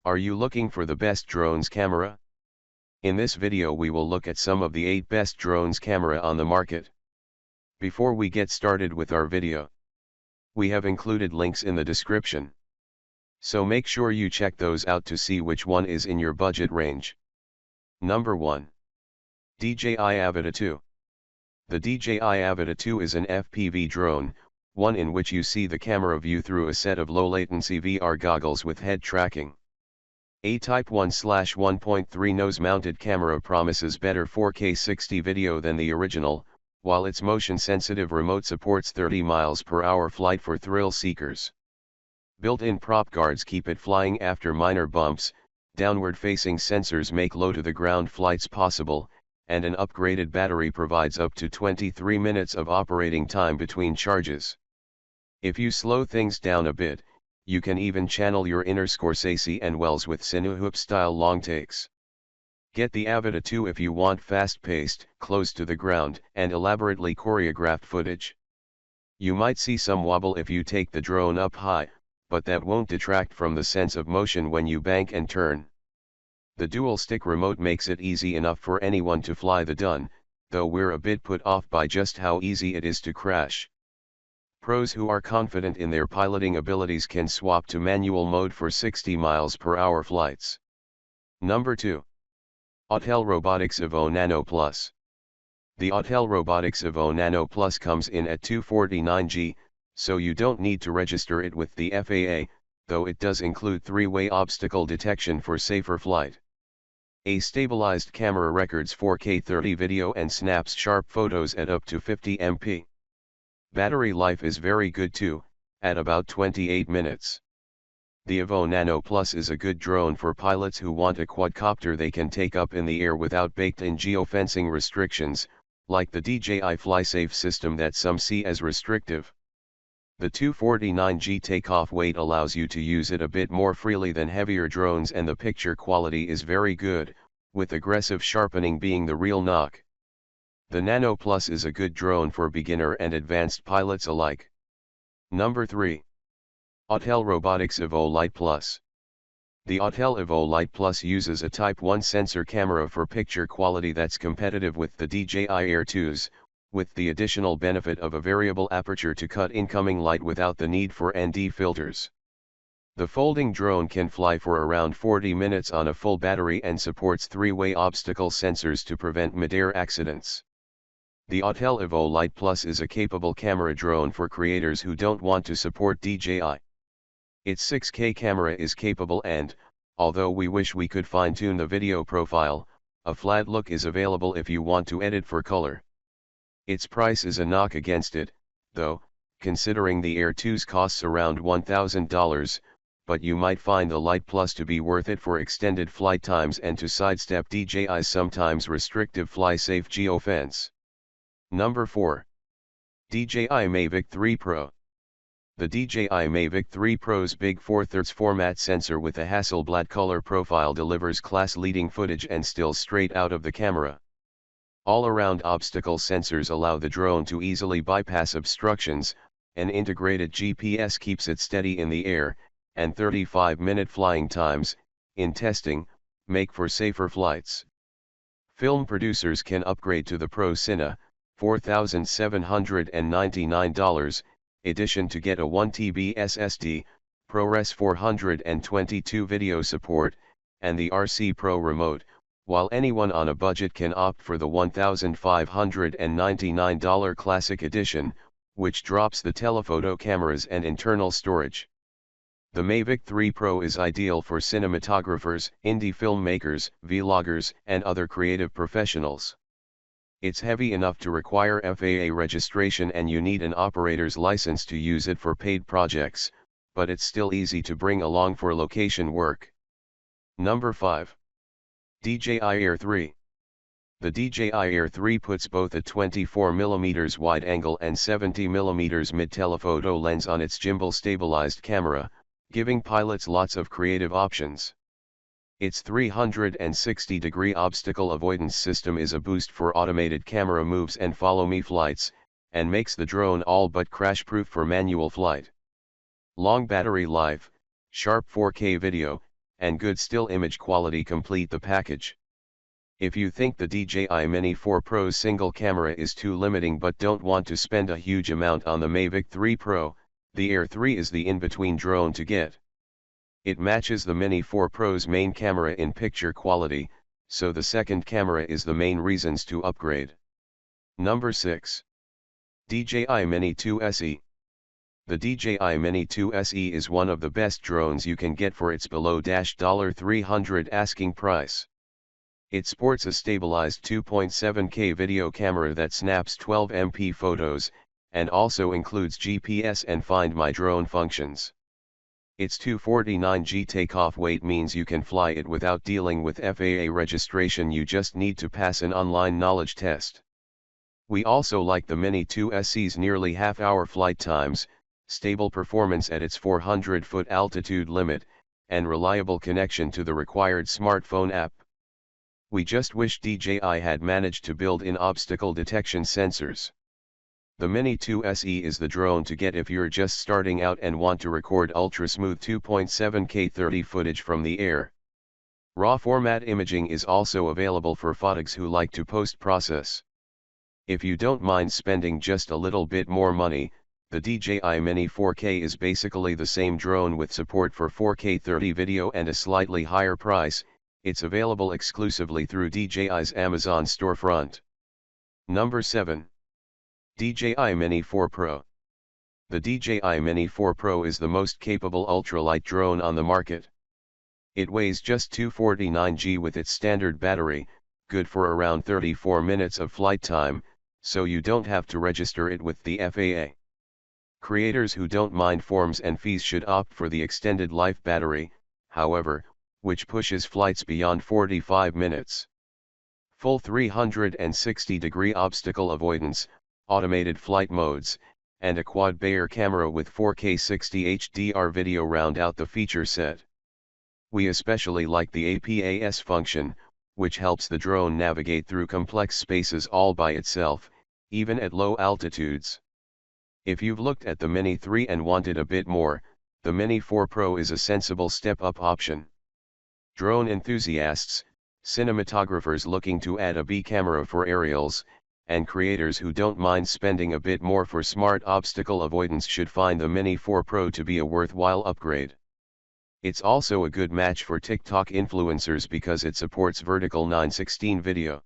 Are you looking for the best drones camera? In this video we will look at some of the 8 best drones camera on the market. Before we get started with our video, we have included links in the description. So make sure you check those out to see which one is in your budget range. Number 1. DJI Mavic 2. The DJI Mavic 2 is an FPV drone, one in which you see the camera view through a set of low-latency VR goggles with head tracking. A Type 1/1.3 nose-mounted camera promises better 4K 60 video than the original, while its motion-sensitive remote supports 30 mph flight for thrill seekers. Built-in prop guards keep it flying after minor bumps, downward-facing sensors make low-to-the-ground flights possible, and an upgraded battery provides up to 23 minutes of operating time between charges. If you slow things down a bit, you can even channel your inner Scorsese and Wells with cinematography-style long takes. Get the Mavic 2 if you want fast-paced, close-to-the-ground, and elaborately choreographed footage. You might see some wobble if you take the drone up high, but that won't detract from the sense of motion when you bank and turn. The dual-stick remote makes it easy enough for anyone to fly the drone, though we're a bit put off by just how easy it is to crash. Pros who are confident in their piloting abilities can swap to manual mode for 60 mph flights. Number 2. Autel Robotics Evo Nano Plus. The Autel Robotics Evo Nano Plus comes in at $249, so you don't need to register it with the FAA, though it does include 3-way obstacle detection for safer flight. A stabilized camera records 4K 30 video and snaps sharp photos at up to 50 MP. Battery life is very good too, at about 28 minutes. The Evo Nano Plus is a good drone for pilots who want a quadcopter they can take up in the air without baked-in geofencing restrictions, like the DJI FlySafe system that some see as restrictive. The 249g takeoff weight allows you to use it a bit more freely than heavier drones, and the picture quality is very good, with aggressive sharpening being the real knock. The Nano Plus is a good drone for beginner and advanced pilots alike. Number 3. Autel Robotics Evo Lite Plus. The Autel Evo Lite Plus uses a Type 1 sensor camera for picture quality that's competitive with the DJI Air 2s, with the additional benefit of a variable aperture to cut incoming light without the need for ND filters. The folding drone can fly for around 40 minutes on a full battery and supports 3-way obstacle sensors to prevent mid-air accidents. The Autel Evo Lite Plus is a capable camera drone for creators who don't want to support DJI. Its 6K camera is capable and, although we wish we could fine-tune the video profile, a flat look is available if you want to edit for color. Its price is a knock against it, though, considering the Air 2's costs around $1,000, but you might find the Lite Plus to be worth it for extended flight times and to sidestep DJI's sometimes restrictive FlySafe geofence. Number 4. DJI Mavic 3 Pro. The DJI Mavic 3 Pro's big 4/3 format sensor with a Hasselblad color profile delivers class-leading footage and stills straight out of the camera. All-around obstacle sensors allow the drone to easily bypass obstructions, an integrated GPS keeps it steady in the air, and 35-minute flying times, in testing, make for safer flights. Film producers can upgrade to the Pro Cine, $4,799, edition to get a 1TB SSD, ProRes 422 video support, and the RC Pro remote, while anyone on a budget can opt for the $1,599 Classic Edition, which drops the telephoto cameras and internal storage. The Mavic 3 Pro is ideal for cinematographers, indie filmmakers, vloggers, and other creative professionals. It's heavy enough to require FAA registration and you need an operator's license to use it for paid projects, but it's still easy to bring along for location work. Number 5. DJI Air 3. The DJI Air 3 puts both a 24mm wide-angle and 70mm mid-telephoto lens on its gimbal-stabilized camera, giving pilots lots of creative options. Its 360-degree obstacle avoidance system is a boost for automated camera moves and follow-me flights, and makes the drone all but crash-proof for manual flight. Long battery life, sharp 4K video, and good still image quality complete the package. If you think the DJI Mini 4 Pro's single camera is too limiting but don't want to spend a huge amount on the Mavic 3 Pro, the Air 3 is the in-between drone to get. It matches the Mini 4 Pro's main camera in picture quality, so the second camera is the main reasons to upgrade. Number 6. DJI Mini 2 SE. The DJI Mini 2 SE is one of the best drones you can get for its below $300 asking price. It sports a stabilized 2.7K video camera that snaps 12MP photos, and also includes GPS and Find My Drone functions. Its 249g takeoff weight means you can fly it without dealing with FAA registration, you just need to pass an online knowledge test. We also like the Mini 2 SE's nearly half-hour flight times, stable performance at its 400-foot altitude limit, and reliable connection to the required smartphone app. We just wish DJI had managed to build in obstacle detection sensors. The Mini 2 SE is the drone to get if you're just starting out and want to record ultra-smooth 2.7K 30 footage from the air. RAW format imaging is also available for photographers who like to post-process. If you don't mind spending just a little bit more money, the DJI Mini 4K is basically the same drone with support for 4K 30 video and a slightly higher price. It's available exclusively through DJI's Amazon storefront. Number 7. DJI Mini 4 Pro. The DJI Mini 4 Pro is the most capable ultralight drone on the market. It weighs just 249g with its standard battery, good for around 34 minutes of flight time, so you don't have to register it with the FAA. Creators who don't mind forms and fees should opt for the extended life battery, however, which pushes flights beyond 45 minutes. Full 360-degree obstacle avoidance, automated flight modes, and a quad-Bayer camera with 4K 60 HDR video round out the feature set. We especially like the APAS function, which helps the drone navigate through complex spaces all by itself, even at low altitudes. If you've looked at the Mini 3 and wanted a bit more, the Mini 4 Pro is a sensible step-up option. Drone enthusiasts, cinematographers looking to add a B camera for aerials, and creators who don't mind spending a bit more for smart obstacle avoidance should find the Mini 4 Pro to be a worthwhile upgrade. It's also a good match for TikTok influencers because it supports vertical 9:16 video.